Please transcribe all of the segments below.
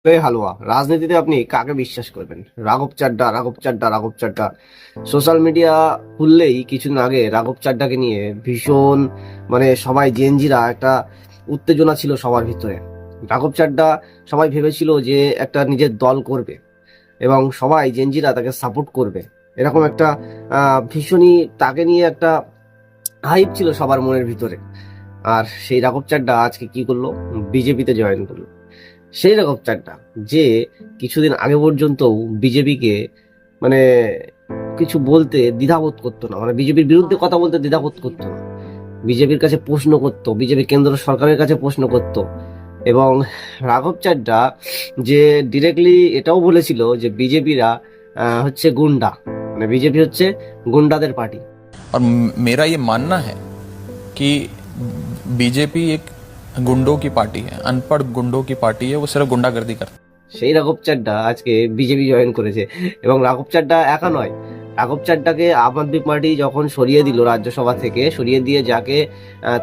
হালুয়া রাজনীতিতে আপনি কাকে বিশ্বাস করবেন? রাঘব চাড্ডা, রাঘব চাড্ডা, রাঘব চাড্ডা। সোশ্যাল মিডিয়া খুললেই কিছুদিন আগে রাঘব চাড্ডাকে নিয়ে ভীষণ সবাই জেনজিরা একটা উত্তেজনা ছিল সবার ভিতরে। রাঘব চাড্ডা সবাই ভেবেছিল যে একটা নিজের দল করবে এবং সবাই জেনজিরা তাকে সাপোর্ট করবে, এরকম একটা ভীষণই তাকে নিয়ে একটা হাইপ ছিল সবার মনের ভিতরে। আর সেই রাঘব চাড্ডা আজকে কি করলো? বিজেপিতে জয়েন করলো। সেই রকম চাড্ডা যে কিছুদিন আগে পর্যন্ত বিজেপিকে মানে কিছু বলতে দ্বিধাবোধ করতো না, বিজেপির বিরুদ্ধে কথা বলতে দ্বিধাবোধ করতো না, বিজেপির কাছে প্রশ্ন করতো, বিজেপি কেন্দ্র সরকারের কাছে প্রশ্ন করতো। এবং রাঘব চাড্ডা যে ডিরেক্টলি এটাও বলেছিল যে বিজেপিরা হচ্ছে গুন্ডা, বিজেপি হচ্ছে গুন্ডাদের পার্টি। और मेरा ये मानना है कि बीजेपी एक गुंडों की पार्टी है, अनपढ़ गुंडों की पार्टी है, वो सिर्फ गुंडागर्दी करती है। সেই রাঘব চাড্ডা আজকে বিজেপি জয়েন করেছে। এবং রাঘব চাড্ডা একা নয়, রাঘব চাড্ডাকে আম আদমি পার্টি যখন সরিয়ে দিল, রাজ্যসভা থেকে সরিয়ে দিয়ে যাকে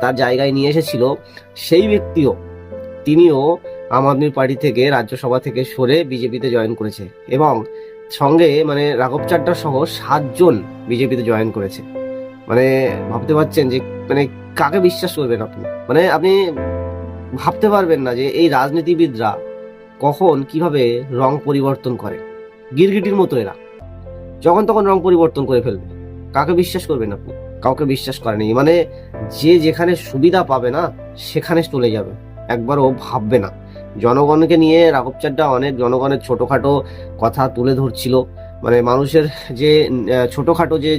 তার জায়গায় নিয়ে এসেছিল, সেই ব্যক্তিও তিনিও আম আদমি পার্টি থেকে রাজ্যসভা থেকে সরে বিজেপিতে জয়েন করেছে। এবং সঙ্গে রাঘব চাড্ডা সহ 7 জন বিজেপিতে জয়েন করেছে। ভাবতে পারছেন যে কাকে বিশ্বাস করবেন আপনি? আপনি ভাবতে পারবেন না যে এই রাজনীতিবিদরা কখন কিভাবে রং পরিবর্তন করে। গিরগিটির মতো এরা যখন তখন রং পরিবর্তন করে ফেলবে। কাকে বিশ্বাস করবেন আপনি? কাউকে বিশ্বাস করেনি। যে যেখানে সুবিধা পাবে না সেখানে চলে যাবে, একবারও ভাববে না। জনগণকে নিয়ে রাঘব চাড্ডা অনেক জনগণের ছোটখাটো কথা তুলে ধরছিল, মানুষের যে ছোটখাটো যে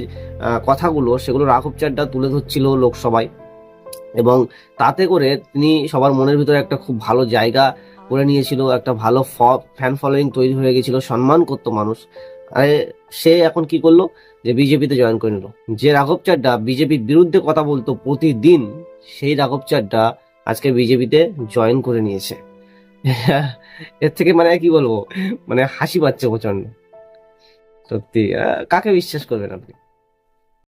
কথাগুলো সেগুলো রাঘব চাড্ডা তুলে ধরছিল লোকসভায়। এবং তাতে করে তিনি সবার মনের ভিতরে একটা খুব ভালো জায়গা করে নিয়েছিল, একটা ভালো ফ্যান ফলোয়িং তৈরি হয়ে গেছিল, সম্মান করতো মানুষ। আরে সে এখন কি করলো? যে বিজেপিতে জয়েন করে নিল। যে রাঘব চাড্ডা বিজেপির বিরুদ্ধে কথা বলতো প্রতিদিন, সেই রাঘব চাড্ডা আজকে বিজেপিতে জয়েন করে নিয়েছে। এর থেকে কি বলবো, হাসি পাচ্ছে প্রচন্ড। সত্যি কাকে বিশ্বাস করবেন আপনি?